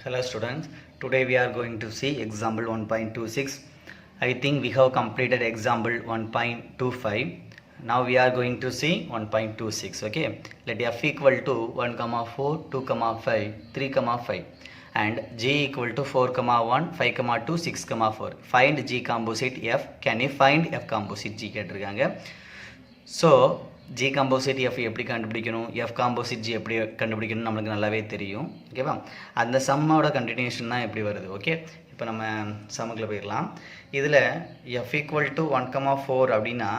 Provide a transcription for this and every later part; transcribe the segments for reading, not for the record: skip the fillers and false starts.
Hello students, today we are going to see example 1.26. I think we have completed example 1.25. Now we are going to see 1.26. Okay, let f equal to 1, 4, 2, 5, 3, 5 and g equal to 4, 1, 5, 2, 6, 4. Find g composite f. Can you find f composite g? So g composite f எப்படி கண்டுபிடிக்கணும், f composite g எப்படி கண்டுபிடிக்கணும் நமக்கு நல்லாவே தெரியும். ஓகேவா? அந்த சம்மோட continuation தான் எப்படி வருது. ஓகே, இப்போ நம்ம சம்முக்குள்ள போயிடலாம். இதில் f equal to 1, 4 அப்படின்னா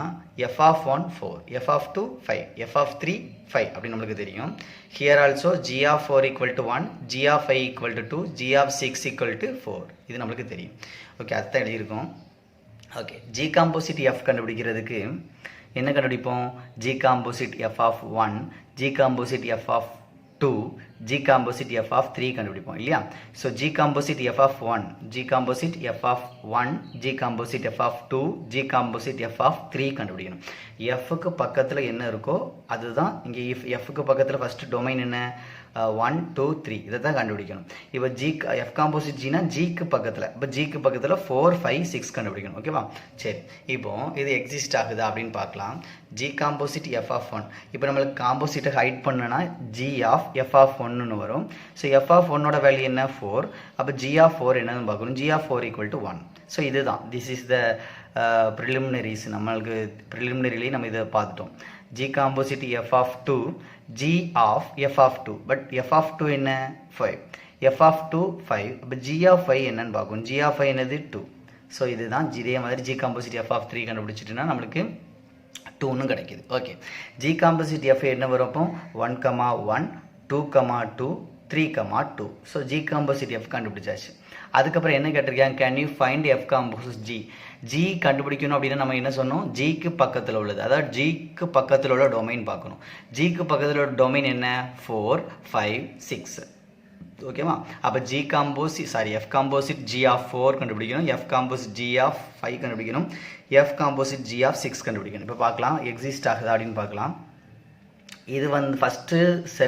f of 1 4, f of 2 5, f of 3 5 அப்படி நம்மளுக்கு தெரியும். Here also g of 4 equal to 1, g of 5 equal to 2, g of 6 equal to 4 இது நம்மளுக்கு தெரியும். ஓகே, அதுதான் எழுதியிருக்கோம். ஓகே, g composite f கண்டுபிடிக்கிறதுக்கு என்ன கண்டுபிடிப்போம்? g composite f of 1, g composite f of 2, g composite f of 3 கண்டுபிடிப்போம் இல்லையா? So g composite f of 1, g composite f of 1, g composite f of 2, g composite f of 3 கண்டுபிடிக்கணும். fக்கு பக்கத்தில் என்ன இருக்கோ அதுதான் இங்கே. fக்கு பக்கத்தில் ஃபஸ்ட்டு டொமைன் என்ன? 1 2 3 இதை தான் கண்டுபிடிக்கணும். இப்போ ஜி எஃப் காம்போசிட் ஜினா ஜிக்கு பக்கத்தில், இப்போ ஜிக்கு பக்கத்தில் 4 5 6 கண்டுபிடிக்கணும். ஓகேவா? சரி, இப்போ இது எக்ஸிஸ்ட் ஆகுதா அப்படின்னு பார்க்கலாம். G composite F of 1. இப்போ நம்மளுக்கு காம்போசிட்டை ஹைட் பண்ணனா ஜி ஆஃப் எஃப் ஆஃப் 1ன்னு வரும். ஸோ எஃப் ஆஃப் 1ஓட வேல்யூ என்ன? 4. அப்போ ஜி ஆஃப் 4 என்னன்னு பார்க்கணும். G of 4 equal to 1. So இதுதான், திஸ் இஸ் த ப்ரிலிமினரிஸ். நம்மளுக்கு ப்ரிலிமினரிலி நம்ம இதை பார்த்துட்டோம். g composite f of 2, g of f of 2, but f of 2 என்ன? 5, f of 2 5, அப்போ g of 5 என்னன்னு பார்க்கணும். g of 5 என்னது? 2. ஸோ இதுதான் இதே மாதிரி g composite f of 3 கண்டுபிடிச்சிட்டுனா நம்மளுக்கு 2ன்னு கிடைக்கிது. ஓகே, g composite f என்ன வரும்? அப்போ 1, 1, 2, 2, 3, 2. ஸோ g composite f கண்டுபிடிச்சாச்சு. அதுக்கப்புறம் என்ன கேட்டிருக்காங்க? Can you find F composite G. G கண்டுபிடிக்கணும் அப்படின்னா நம்ம என்ன சொன்னோம்? ஜிக்கு பக்கத்தில் உள்ளது, அதாவது ஜிக்கு பக்கத்தில் உள்ள டொமைன் பார்க்கணும். ஜிக்கு பக்கத்தில் உள்ள டொமைன் என்ன? 4 5 6. ஓகேவா? அப்போ G composite F composite G of 4 கண்டுபிடிக்கணும், எஃப் காம்போசிட் ஜி ஆஃப் 5 கண்டுபிடிக்கணும், எஃப் காம்போசிட் ஜி ஆஃப் 6 கண்டுபிடிக்கணும். இப்போ பார்க்கலாம் எக்ஸிஸ்ட் ஆகுதா அப்படின்னு பார்க்கலாம். இது வந்து ஃபஸ்ட்டு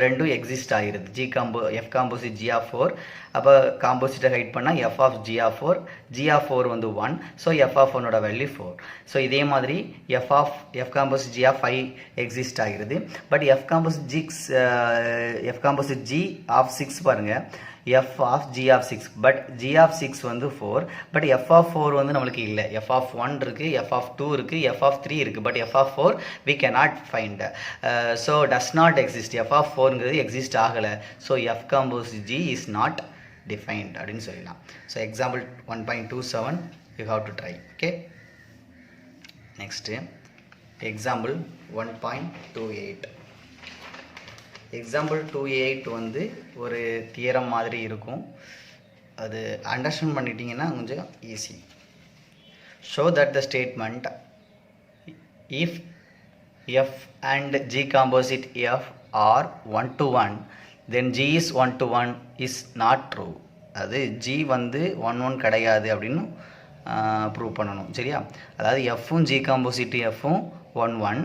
ரெண்டும் எக்ஸிஸ்ட் ஆகிருது. F composite G of 4. அப்போ காம்போசிட்டை ஹைட் பண்ணால் F of G of 4, G of 4 வந்து 1. ஸோ எஃப் ஆஃப் 1ஓட வேல்யூ 4. ஸோ இதே மாதிரி F composite G of 5 exist ஆகிருது. But F composite G of 6 பாருங்கள், f of g of 6, but g of 6 வந்து 4, but f of 4 வந்து நம்மளுக்கு இல்லை. f of 1 இருக்கு, f of 2 இருக்கு, f of 3 இருக்கு, but f of 4 we cannot find. So does not exist. f of 4ங்கிறது exist ஆகலை. So f composite g is not defined அப்படின்னு சொல்லலாம். So example 1.27 you have to try. Okay, next example 1.28. Example 2.8 வந்து ஒரு theorem மாதிரி இருக்கும். அது understand பண்ணிட்டீங்கன்னா கொஞ்சம் easy. Show that the statement if F and G composite F are 1 to 1 then G is 1 to 1 is not true. அது G வந்து 1 1 கிடையாது அப்படின்னு ப்ரூவ் பண்ணணும். சரியா? அதாவது எஃப்பும் ஜி காம்போசிட் எஃப்பும் 1 1,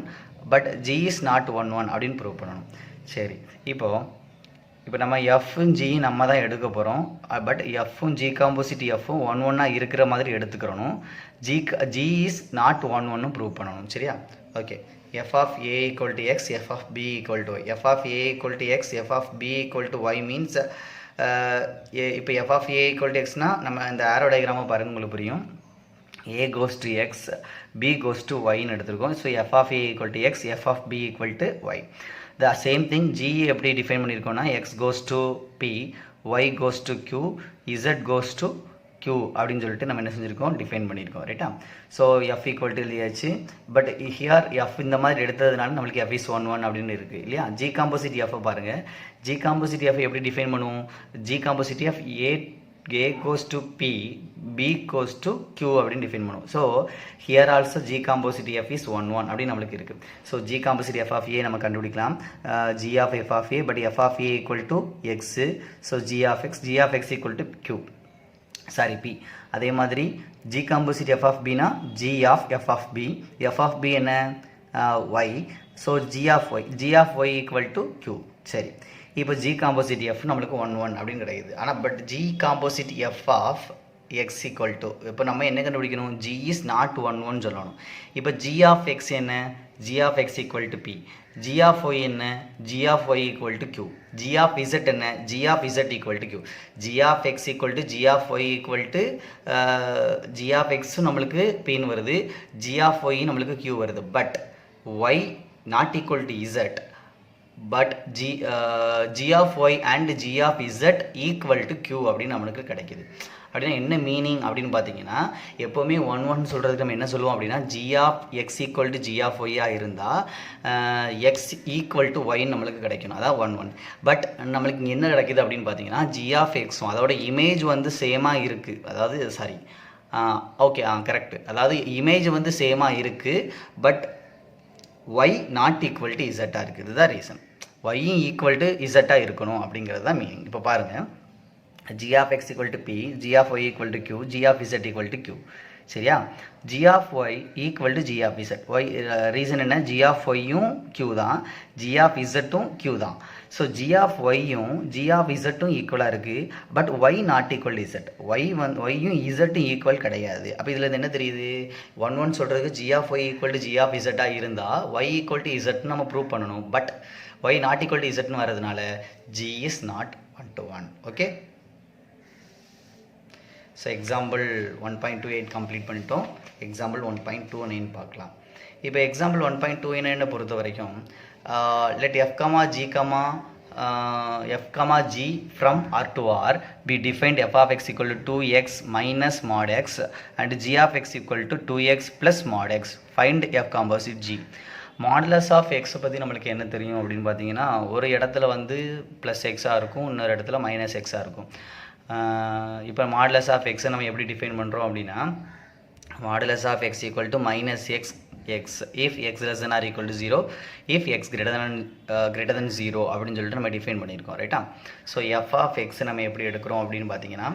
பட் ஜி இஸ் நாட் 1 1 அப்படின்னு ப்ரூவ் பண்ணணும். சரி, இப்போ நம்ம எஃப்பும் ஜியும் நம்ம தான் எடுக்க போகிறோம். பட் எஃப்பும் ஜி காம்போசிட் எஃப்பும் 1 1 இருக்கிற மாதிரி எடுத்துக்கிறணும். ஜி இஸ் நாட் 1 1 ப்ரூவ் பண்ணணும். சரியா? Okay, F of A equal to X, F of B equal to Y. F of A equal to X, F of B equal to Y means இப்போ F of A equal to எக்ஸ்னால் நம்ம இந்த ஆரோ டயக்ராமை பாருங்கள், உங்களுக்கு புரியும். a goes to x, b goes to y ன்னு எடுத்துருக்கோம். So f of a equal to x, f of b equal to y. The same thing g எப்படி define பண்ணியிருக்கோம்னா x goes to p, y goes to q, z goes to q அப்படின்னு சொல்லிட்டு நம்ம என்ன செஞ்சுருக்கோம்? Define பண்ணியிருக்கோம். ரைட்டா? So f equal to இல்லையாச்சு. But here f இந்த மாதிரி எடுத்ததுனால நம்மளுக்கு f is 1 1 அப்படின்னு இருக்குது இல்லையா? ஜி காம்போசிட் f பாருங்கள். ஜி காம்போசிட் f எப்படி டிஃபைன் பண்ணுவோம்? G composite f a goes to p, b goes to q அப்படின்னு டிஃபைன் பண்ணுவோம். So here also G composite f is 1 1 அப்படின்னு நம்மளுக்கு இருக்குது. So G composite f of a நம்ம கண்டுபிடிக்கலாம். g of f of a, but f of a equal to x. So g of x equal to q, sorry p. அதே மாதிரி G composite f of b னா g of f of b, f of b என்ன? y. So g of y equal to q. சரி, இப்போ G composite F நம்மளுக்கு 1 1 அப்படின்னு கிடைக்குது. ஆனால் but G composite F of X equal to இப்போ நம்ம என்ன கண்டுபிடிக்கணும், ஜி இஸ் நாட் 1 1 சொல்லணும். இப்போ ஜி ஆஃப் எக்ஸ் என்ன, g of X equal to p. G of y என்ன, g of y equal to q. G of z என்ன, g of z equal to q. G of X equal to g of y equal to g of எக்ஸும் நம்மளுக்கு பின்னு வருது, g of y நம்மளுக்கு q வருது. But y not equal to z, but g of y and G of z equal to Q அப்படின்னு நம்மளுக்கு கிடைக்கிது. அப்படின்னா என்ன மீனிங் அப்படின்னு பார்த்தீங்கன்னா, எப்போவுமே 1 1 சொல்கிறதுக்கு நம்ம என்ன சொல்லுவோம் அப்படின்னா, g of X equal to g of ஒய்யாக இருந்தால் எக்ஸ் ஈக்குவல் டு ஒய்ன்னு நம்மளுக்கு கிடைக்கணும், அதான் 1 1. பட் நம்மளுக்கு இங்கே என்ன கிடைக்குது அப்படின்னு பார்த்தீங்கன்னா, ஜி ஆஃப் எக்ஸும் அதோட இமேஜ் வந்து சேமாக இருக்குது, அதாவது சாரி ஓகே கரெக்டு, அதாவது இமேஜ் வந்து சேமாக இருக்குது, but y not equal to இசட்டாக இருக்குது. இதுதான் ரீசன், ஒய்யும் ஈக்குவல் டு இசட்டாக இருக்கணும் அப்படிங்கிறது தான் மீனிங். இப்போ பாருங்கள், g of x equal to p, g of y equal to q, g of z equal to q. சரியா, g of y equal to g of z. y reason என்ன, g of y யும் q தான், g of z ம் q தான். So g of y யும் g of z ம் ஈக்குவலாக இருக்குது, but y not equal to z. y யும் z ம் ஈக்குவல் கிடையாது. அப்போ இதில் என்ன தெரியுது, 1 1 சொல்கிறதுக்கு g of y equal to g of z இருந்தால் y ஈக்குவல் டு z நம்ம ப்ரூவ் பண்ணணும். But y not equal to z வரதுனால g is not 1 to 1. Okay, so example 1.28 complete பண்ணிட்டோம். எக்ஸாம்பிள் 1.29 பார்க்கலாம். இப்போ எக்ஸாம்பிள் 1.29 பொறுத்த வரைக்கும் let F comma G from R to R be defined F of X equal to 2x minus mod X and G of X equal to 2x plus mod X. Find F composite G. Modulus of எக்ஸை பற்றி நம்மளுக்கு என்ன தெரியும் அப்படின்னு பார்த்தீங்கன்னா, ஒரு இடத்துல வந்து ப்ளஸ் எக்ஸாக இருக்கும், இன்னொரு இடத்துல மைனஸ் எக்ஸாக இருக்கும். இப்போ மாடுலஸ் ஆஃப் எக்ஸை நம்ம எப்படி டிஃபைன் பண்ணுறோம் அப்படின்னா, modulus of X equal to minus X if X less than or equal to 0, if X greater than 0 அப்படின்னு சொல்லிட்டு நம்ம டிஃபைன் பண்ணியிருக்கோம், ரைட்டா. ஸோ எஃப் ஆஃப் எக்ஸை நம்ம எப்படி எடுக்கிறோம் அப்படின்னு பார்த்தீங்கன்னா,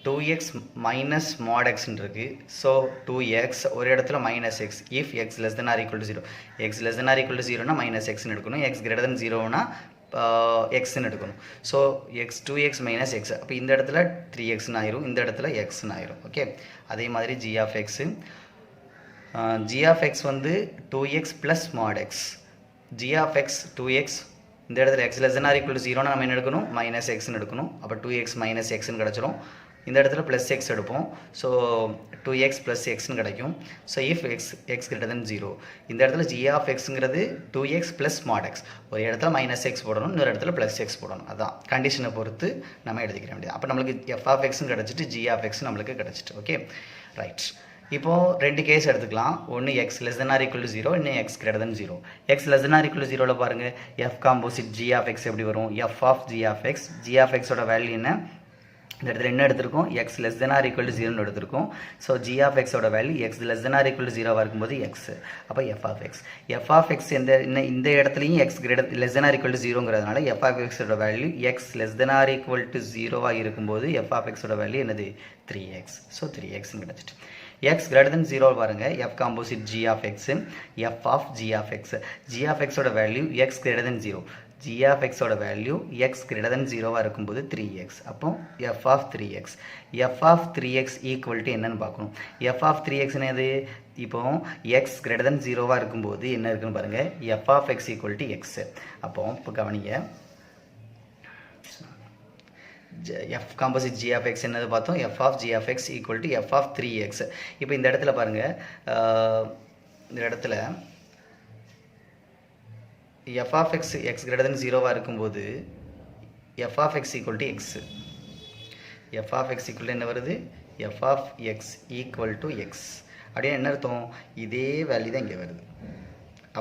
2x மைனஸ் மாட் எக்ஸ்ன்னு இருக்குது. ஸோ 2x ஒரு இடத்துல minus X if X less than or equal to 0. X less than or equal to 0னா மைனஸ் எக்ஸ்ன்னு எடுக்கணும், எக்ஸ் கிரேட்டர் தென் 0னா எக்ஸ்ன்னு எடுக்கணும். So X 2x minus X, அப்போ இந்த இடத்துல 3xன்னு ஆயிரும், இந்த இடத்துல எக்ஸ்ன்னு ஆயிரும். ஓகே, அதே மாதிரி ஜி ஆஃப் எக்ஸ் வந்து 2x plus mod x, g of x 2x, இந்த இடத்துல x less than or equal to 0னா நம்ம என்ன எடுக்கணும், மைனஸ் எக்ஸ்ன்னு எடுக்கணும். அப்போ 2x மைனஸ் எக்ஸ்ன்னு கிடச்சிரும். இந்த இடத்துல ப்ளஸ் எக்ஸ் எடுப்போம், ஸோ 2x ப்ளஸ் எக்ஸ்ன்னு கிடைக்கும். So if X greater than 0, இந்த இடத்துல ஜி ஆஃப் எக்ஸுங்கிறது 2x ப்ளஸ் மாட் எக்ஸ், ஒரு இடத்துல மைனஸ் எக்ஸ் போடணும், இன்னொரு இடத்துல ப்ளஸ் எக்ஸ் போடணும். அதான் கண்டிஷனை பொறுத்து நம்ம எடுத்துக்கிற வேண்டியது. அப்போ நம்மளுக்கு எஃப் ஆஃப் எக்ஸும் கிடச்சிட்டு ஜி ஆஃப் எக்ஸ் நம்மளுக்கு கிடச்சிட்டு. Okay, right. இப்போது ரெண்டு கேஸ் எடுத்துக்கலாம். ஒன்று x less than or equal to 0, இன்னும் x greater than 0. X less than or equal to 0ல் பாருங்கள், f composite G of x எப்படி வரும், f of G of x. G of எக்ஸோட வேல்யூ என்ன, இந்த இடத்துல என்ன எடுத்திருக்கோம், x less than or equal to 0ன்னு எடுத்திருக்கோம். ஸோ ஜி ஆஃப் எக்ஸோட value x less than or equal to 0வாக இருக்கும்போது எக்ஸ். அப்போ எஃப் ஆஃப் எக்ஸ் இந்த இடத்துலையும் x greater less than or equal to 0ங்கிறதுனால எஃப் ஆஃப் எக்ஸோட value x less than or equal to 0வாக இருக்கும்போது எஃப் ஆஃப் எக்ஸோட வேல்யூ என்னது, 3x. ஸோ 3xன்னு கிடச்சிட்டு. எக்ஸ் கிரேட்டர் தென் 0 பாருங்கள், f composite G of x, f of G of x. G of எக்ஸோட value x greater than 0, g of எக்ஸோட value x greater than 0வாக இருக்கும்போது 3x. அப்போ f of 3x. F of 3x equal to என்னன்னு பார்க்கணும். F of 3x என்னது, இப்போ X greater than 0வாக இருக்கும்போது என்ன இருக்குன்னு பாருங்கள், f of X equal to x. அப்போ இப்போ கவனிங்க, f composite G of x என்னது பார்த்தோம், f of G of X equal to f of 3x. இப்போ இந்த இடத்துல பாருங்கள், இந்த இடத்துல f of x x greater than 0வாக இருக்கும்போது f of X equal to X. F of X equal என்ன வருது, f of X equal to x. அப்படியே என்ன அர்த்தம், இதே வேல்யூ தான் இங்கே வருது.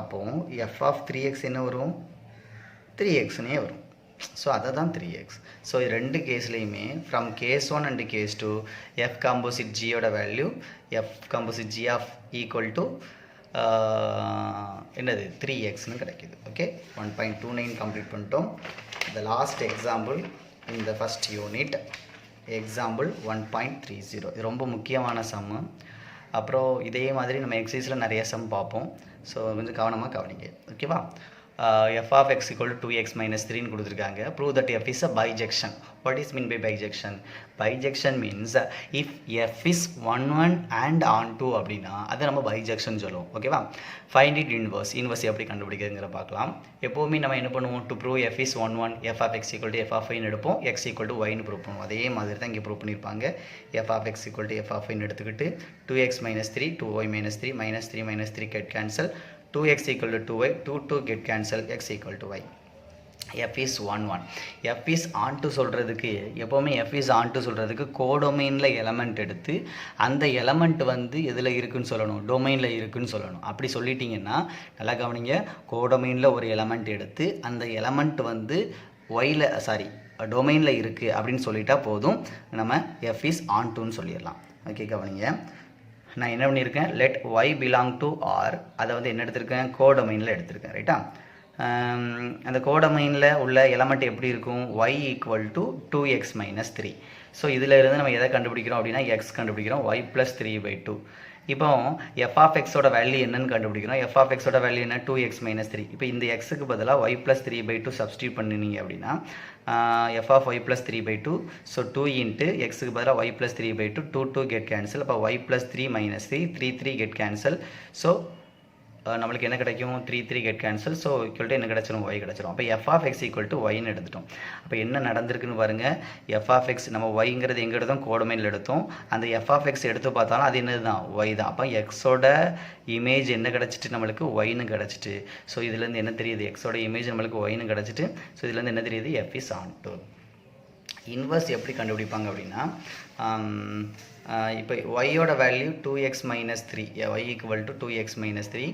அப்போது எஃப் ஆஃப் 3x என்ன வரும், 3xன்னே வரும். ஸோ அதை தான் 3x. ஸோ ரெண்டு கேஸ்லேயுமே from case 1 and case 2 f composite ஜியோட value f composite G of equal to என்னது 3xன்னு கிடைக்குது. ஓகே, 1.29 கம்ப்ளீட் பண்ணிட்டோம். The last example in the first unit, example 1.30. இது ரொம்ப முக்கியமான சம்மு. அப்புறம் இதே மாதிரி நம்ம எக்ஸசைஸில் நிறைய சம் பார்ப்போம். ஸோ கொஞ்சம் கவனமாக கவனிங்க. ஓகேவா, f of x equal to 2x minus 3 கொடுத்துருக்காங்க. Prove that f is a bijection. What is mean by bijection? Bijection means if f is 1 and onto அப்படின்னா அதை நம்ம bijection சொல்லுவோம். ஓகேவா? Find it inverse. Inverse எப்படி கண்டுபிடிக்கிறதுங்கிற பார்க்கலாம். எப்போவுமே நம்ம என்ன பண்ணுவோம்? To prove f is 1 f of x equal to f of y எடுப்போம், x equal to y ன்னு ப்ரூவ் பண்ணுவோம். அதே மாதிரி தான் இங்கே ப்ரூவ் பண்ணியிருப்பாங்க. f of x equal to f of y எடுத்துக்கிட்டு 2x minus 3 2y minus 3 minus 3 minus 3 get cancel, 2x equal to 2y 2 get cancel, x equal to y. f is 1 f is onto சொல்கிறதுக்கு எப்போவுமே f is onto சொல்கிறதுக்கு கோடொமைனில் element எடுத்து அந்த element வந்து எதில் இருக்குன்னு சொல்லணும், டொமைனில் இருக்குன்னு சொல்லணும். அப்படி சொல்லிட்டீங்கன்னா நல்லா கவனிங்க, கோடொமைனில் ஒரு எலமெண்ட் எடுத்து அந்த எலமெண்ட் வந்து டொமைனில் இருக்குது அப்படின்னு சொல்லிட்டா போதும், நம்ம f is ontoன்னு சொல்லிடலாம். ஓகே கவனிங்க, நான் என்ன பண்ணியிருக்கேன், let y belong to r, அதை வந்து என்ன எடுத்திருக்கேன், கோடொமைனில் எடுத்திருக்கேன். ரைட்டா? அந்த கோடொமைனில் உள்ள எலமெண்ட் எப்படி இருக்கும், y equal to 2x minus 3. So இதில் இருந்து நம்ம எதை கண்டுபிடிக்கிறோம் அப்படின்னா x கண்டுபிடிக்கிறோம், y ப்ளஸ் 3/2. இப்போ f of xோட வேல்யூ என்னன்னு கண்டுபிடிக்கிறோம், f of xோட வேல்யூ என்ன, 2x மைனஸ் 3. இப்போ இந்த xக்கு பதிலாக y ப்ளஸ் 3/2 சப்ஸ்டியூட் பண்ணினீங்க அப்படின்னா f of y plus 3/2, so 2 into எக்ஸுக்கு பதிலாக y ப்ளஸ் 3/2, 2 கெட் கேன்சல். அப்போ y plus 3 minus 3 get cancel. So நம்மளுக்கு என்ன கிடைக்கும், 3 get cancel. So equal to என்ன கிடச்சிரும், y கிடச்சிரும். அப்போ f of x equal to yன்னு எடுத்துட்டோம். அப்போ என்ன நடந்திருக்குன்னு பாருங்கள், f of x நம்ம yங்கிறது எங்கே எடுத்தோம், கோடொமைனில் எடுத்தோம். அந்த f of x எடுத்து பார்த்தாலும் அது என்னது தான், y தான். அப்போ எக்ஸோட இமேஜ் என்ன கிடச்சிட்டு, நம்மளுக்கு ஒய்னு கிடச்சிட்டு. ஸோ இதுலேருந்து என்ன தெரியுது, எக்ஸோட இமேஜ் நம்மளுக்கு ஒய்னு கிடச்சிட்டு. ஸோ இதுலேருந்து என்ன தெரியுது, f is onto. இன்வர்ஸ் எப்படி கண்டுபிடிப்பாங்க அப்படின்னா, இப்போ ஒய்யோட value 2x minus 3, y equal to 2x minus 3.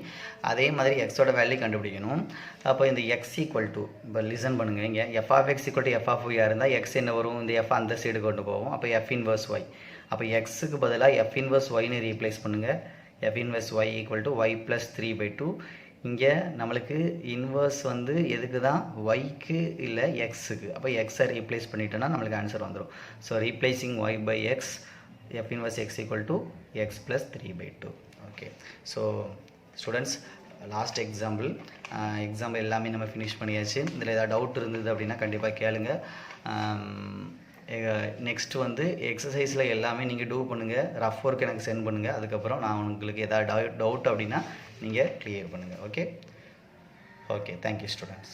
அதே மாதிரி எக்ஸோட வேல்யூ கண்டுபிடிக்கணும். அப்போ இந்த x ஈக்குவல் டு, இப்போ லிசன் பண்ணுங்கள், இங்கே f of x equal to f of y இருந்தால் x என்ன வரும், இந்த f அந்த சைடு கொண்டு போவோம். அப்போ f இன்வர்ஸ் y. அப்போ எக்ஸுக்கு பதிலாக f இன்வர்ஸ் yன்னு ரீப்ளேஸ் பண்ணுங்கள். f inverse y equal to y plus 3/2. இங்கே நம்மளுக்கு இன்வர்ஸ் வந்து எதுக்கு தான், ஒய்க்கு இல்லை எக்ஸுக்கு. அப்போ எக்ஸை ரீப்ளேஸ் பண்ணிட்டோன்னா நம்மளுக்கு ஆன்சர் வந்துடும். So replacing y by X, f inverse x equal to x plus 3/2. Okay, so students last example எல்லாமே நம்ம ஃபினிஷ் பண்ணியாச்சு. இதில் ஏதாவது டவுட் இருந்தது அப்படின்னா கண்டிப்பாக கேளுங்க. நெக்ஸ்ட் வந்து எக்ஸசைஸில் எல்லாமே நீங்கள் டூ பண்ணுங்கள், ரஃப் ஒர்க் எனக்கு சென்ட் பண்ணுங்கள். அதுக்கப்புறம் நான் உங்களுக்கு ஏதாவது டவுட் அப்படின்னா நீங்கள் கிளியர் பண்ணுங்கள். Okay, thank you students.